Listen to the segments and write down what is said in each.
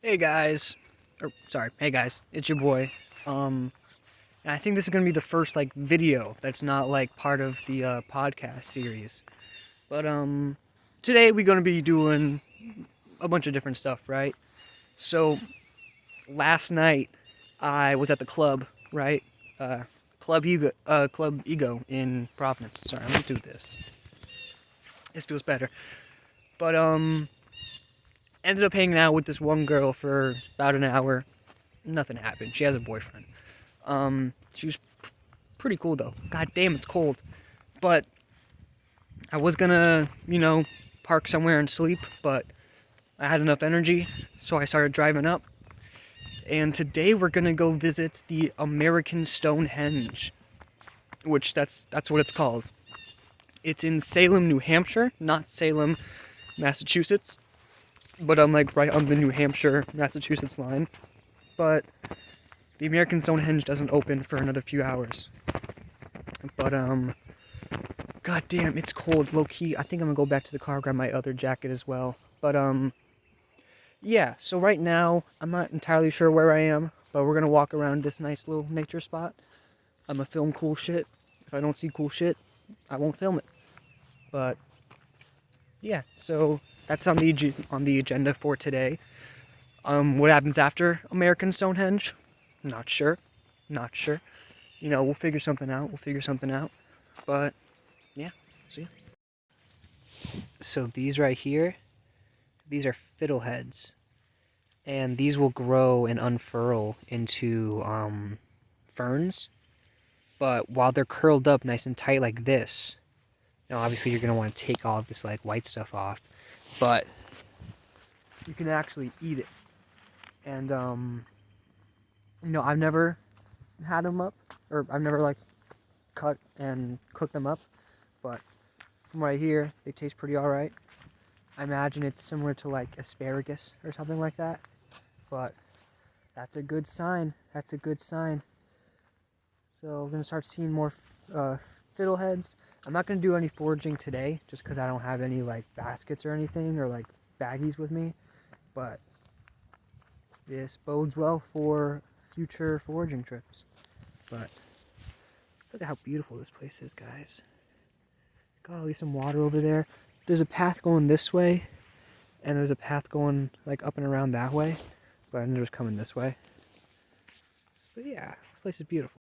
Hey guys, hey guys, it's your boy. And I think this is gonna be the first video that's not part of the podcast series. But today we're gonna be doing a bunch of different stuff, right? So last night I was at the club, right? Uh, Club Ego in Providence. Sorry, I'm gonna do this. This feels better. But ended up hanging out with this one girl for about an hour. Nothing happened. She has a boyfriend. She was pretty cool though. God damn, it's cold. But I was gonna, park somewhere and sleep, but I had enough energy, so I started driving up. And today we're gonna go visit the American Stonehenge, which that's what it's called. It's in Salem, New Hampshire, not Salem, Massachusetts, but I'm right on the New Hampshire, Massachusetts line. But the American Stonehenge doesn't open for another few hours. But god damn, it's cold, low key. I think I'm gonna go back to the car, grab my other jacket as well. But yeah, so right now I'm not entirely sure where I am, but we're gonna walk around this nice little nature spot. I'm gonna film cool shit. If I don't see cool shit, I won't film it. But yeah, so that's on the agenda for today. What happens after American Stonehenge? Not sure. We'll figure something out. But yeah, see. So these right here, these are fiddleheads, and these will grow and unfurl into ferns. But while they're curled up nice and tight like this, now obviously you're gonna want to take all of this white stuff off, but you can actually eat it. And I've never had them up, or I've never cut and cooked them up, but from right here they taste pretty alright. I imagine it's similar to asparagus or something like that, but that's a good sign. So we're gonna start seeing more fiddleheads. I'm not gonna do any foraging today, just because I don't have any baskets or anything, or baggies with me, but this bodes well for future foraging trips. But look at how beautiful this place is, guys. Got at least some water over there. There's a path going this way, and there's a path going up and around that way, but I ended up coming this way. But yeah, this place is beautiful.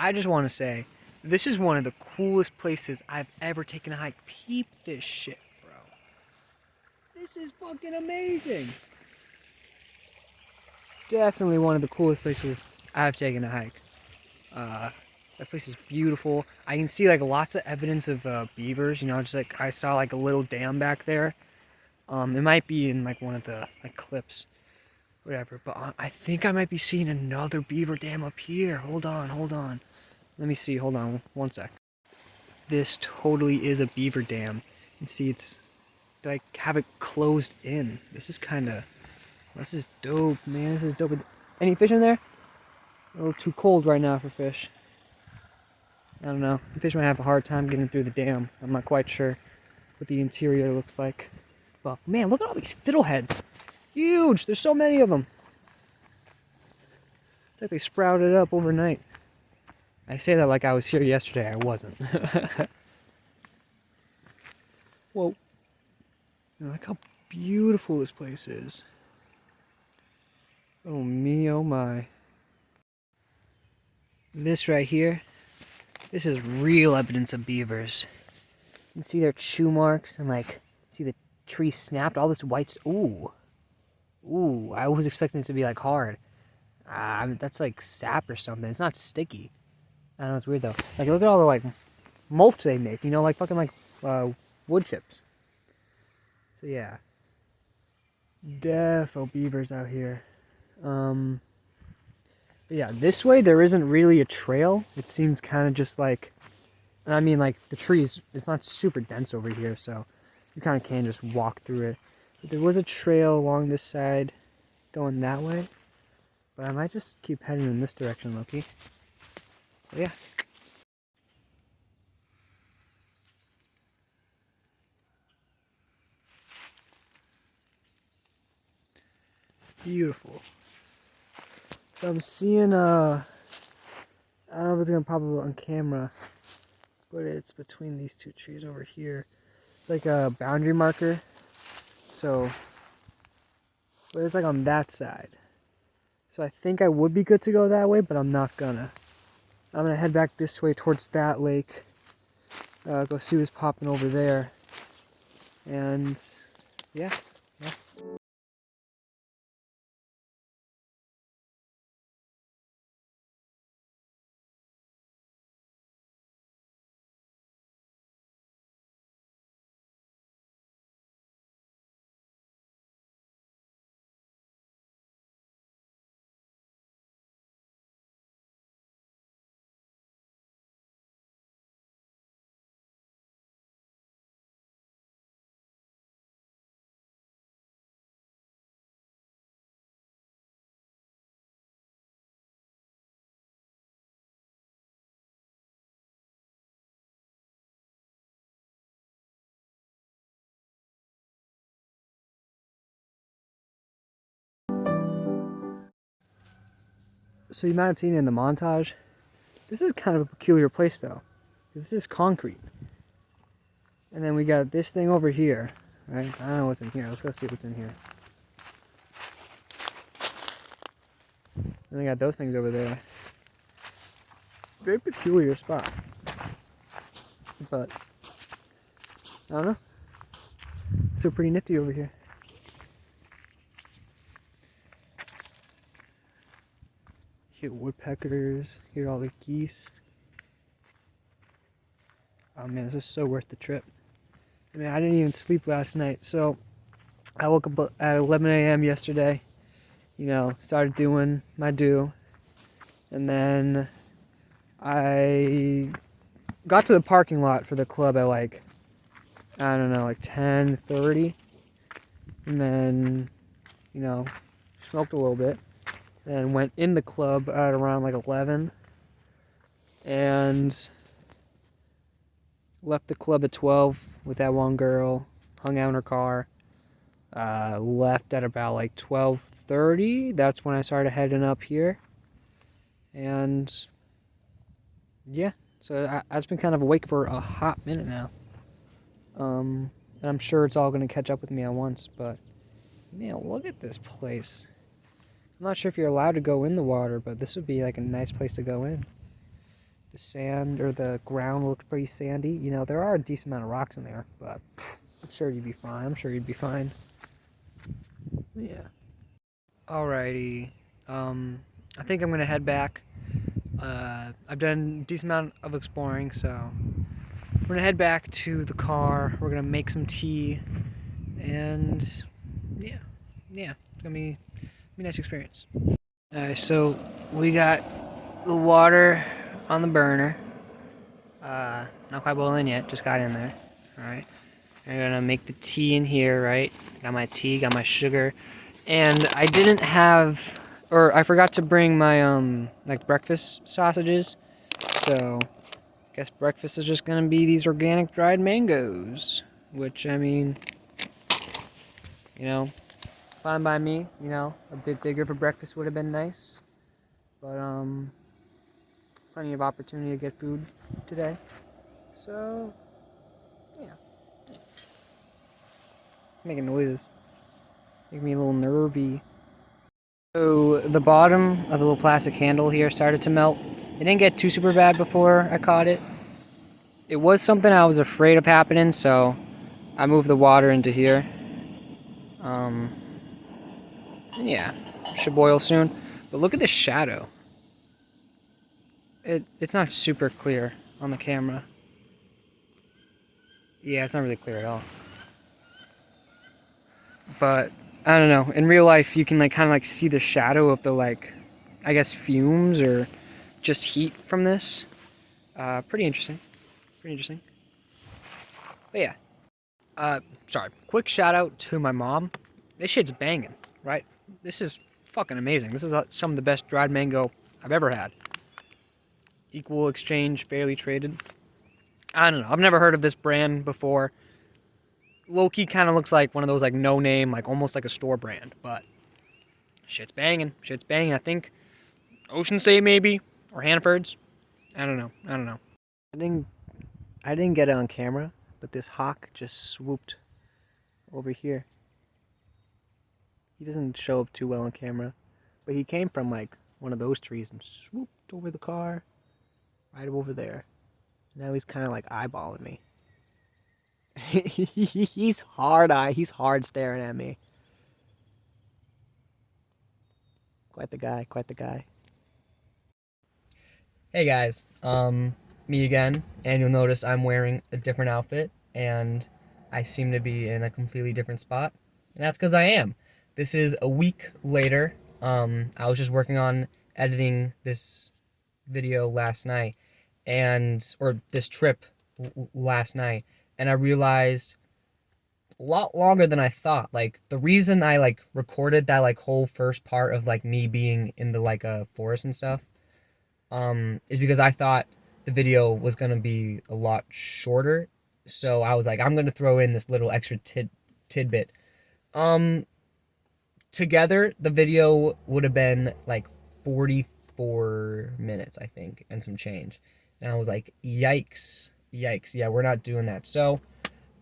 I just want to say, this is one of the coolest places I've ever taken a hike. Peep this shit, bro. This is fucking amazing. Definitely one of the coolest places I've taken a hike. That place is beautiful. I can see lots of evidence of beavers. Just I saw a little dam back there. It might be in one of the clips, whatever. But I think I might be seeing another beaver dam up here. Hold on. Let me see. Hold on, one sec. This totally is a beaver dam. You can see it's have it closed in. This is dope, man. This is dope. Any fish in there? A little too cold right now for fish. I don't know. The fish might have a hard time getting through the dam. I'm not quite sure what the interior looks like. But man, look at all these fiddleheads. Huge! There's so many of them. It's like they sprouted up overnight. I say that like I was here yesterday. I wasn't. Whoa. Look how beautiful this place is. Oh me, oh my. This right here, this is real evidence of beavers. You can see their chew marks and see the tree snapped. All this white. Ooh, I was expecting it to be hard. That's like sap or something. It's not sticky. I don't know, it's weird though. Like, look at all the like mulch they make, you know, like fucking like wood chips. So yeah. Defo beavers out here. Yeah, this way there isn't really a trail. It seems kind of just like, and I mean like the trees, it's not super dense over here, so you kind of can just walk through it. But there was a trail along this side going that way, but I might just keep heading in this direction, Loki. But yeah. Beautiful. So I'm seeing I don't know if it's gonna pop up on camera, but it's between these two trees over here. It's like a boundary marker. So, but it's like on that side. So I think I would be good to go that way, but I'm not gonna. I'm gonna head back this way towards that lake. Go see what's popping over there. And yeah. So you might have seen it in the montage. This is kind of a peculiar place though. This is concrete. And then we got this thing over here, right? I don't know what's in here. Let's go see what's in here. And we got those things over there. Very peculiar spot. But I don't know. Still pretty nifty over here. Hear woodpeckers, hear all the geese. Oh man, this is so worth the trip. I mean, I didn't even sleep last night, so I woke up at 11 a.m. yesterday, you know, started doing my due, and then I got to the parking lot for the club at like, I don't know, like 10:30, and then, you know, smoked a little bit, and went in the club at around like 11, and left the club at 12 with that one girl, hung out in her car, left at about like 12:30. That's when I started heading up here, and yeah, so I've been kind of awake for a hot minute now. And I'm sure it's all going to catch up with me at once, but man, look at this place. I'm not sure if you're allowed to go in the water, but this would be like a nice place to go in. The sand or the ground looks pretty sandy. You know, there are a decent amount of rocks in there, but I'm sure you'd be fine. I'm sure you'd be fine. Yeah. Alrighty. I think I'm gonna head back. I've done a decent amount of exploring, so we're gonna head back to the car. We're gonna make some tea, and yeah, it's gonna be a nice experience. Alright, so we got the water on the burner. Not quite boiling yet, just got in there. Alright. I'm gonna make the tea in here, right? Got my tea, got my sugar. And I didn't have, or I forgot to bring my, like breakfast sausages. So, I guess breakfast is just gonna be these organic dried mangoes. Which, I mean, you know, fine by me. You know, a bit bigger for breakfast would have been nice. But, plenty of opportunity to get food today. So, yeah. Making noises. Make me a little nervy. So the bottom of the little plastic handle here started to melt. It didn't get too super bad before I caught it. It was something I was afraid of happening, so I moved the water into here. Yeah, should boil soon. But look at this shadow. It's not super clear on the camera. Yeah, it's not really clear at all. But I don't know. In real life, you can like kind of like see the shadow of the like, I guess fumes or just heat from this. Pretty interesting. Pretty interesting. But yeah. Sorry. Quick shout out to my mom. This shit's banging, right? This is fucking amazing. This is some of the best dried mango I've ever had. Equal exchange, fairly traded. I don't know. I've never heard of this brand before. Low-key kind of looks like one of those like no-name, like almost like a store brand, but shit's banging. Shit's banging. I think Ocean State maybe or Hanford's. I don't know. I didn't get it on camera, but this hawk just swooped over here. He doesn't show up too well on camera, but he came from like one of those trees and swooped over the car, right over there. Now he's kind of like eyeballing me. He's hard staring at me. Quite the guy, quite the guy. Hey guys, me again, and you'll notice I'm wearing a different outfit, and I seem to be in a completely different spot, and that's because I am. This is a week later. I was just working on editing this video last night, or this trip last night, and I realized a lot longer than I thought. Like, the reason I like recorded that like whole first part of like me being in the like forest and stuff, is because I thought the video was gonna be a lot shorter. So I was like, I'm gonna throw in this little extra tidbit. Together the video would have been like 44 minutes, I think, and some change. And I was like, yikes, yeah, we're not doing that. So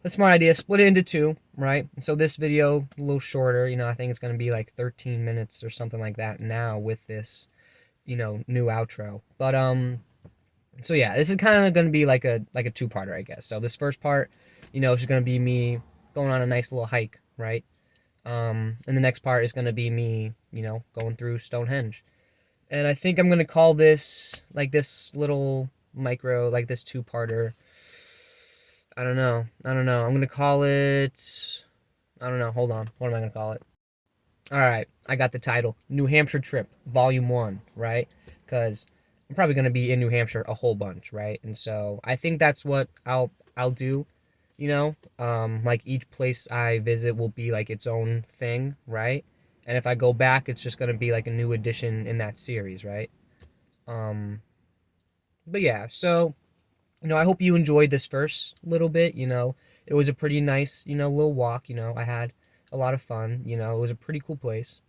that's my idea. Split it into two, right? So this video a little shorter. I think it's gonna be like 13 minutes or something like that now with this, new outro. But so yeah, this is kind of gonna be like a two-parter, I guess. So this first part, is just gonna be me going on a nice little hike, right? And the next part is gonna be me, going through Stonehenge. And I think I'm gonna call this like this little micro, like this two-parter. I don't know. I'm gonna call it. I don't know. Hold on. What am I gonna call it? All right, I got the title, New Hampshire Trip, Volume 1, right? Because I'm probably going to be in New Hampshire a whole bunch, right? And so I think that's what I'll do, like each place I visit will be like its own thing, right? And if I go back, it's just going to be like a new addition in that series, right? But yeah, so, I hope you enjoyed this first little bit, It was a pretty nice, little walk, I had a lot of fun, it was a pretty cool place.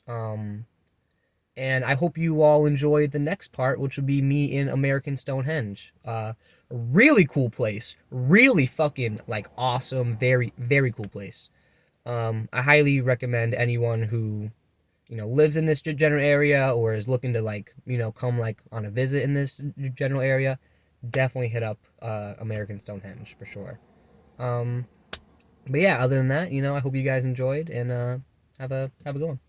And I hope you all enjoyed the next part, which will be me in American Stonehenge. A really cool place. Really fucking, like, awesome. Very, very cool place. I highly recommend anyone who, lives in this general area or is looking to, like, come, like, on a visit in this general area. Definitely hit up American Stonehenge for sure. But yeah, other than that, I hope you guys enjoyed and have a good one.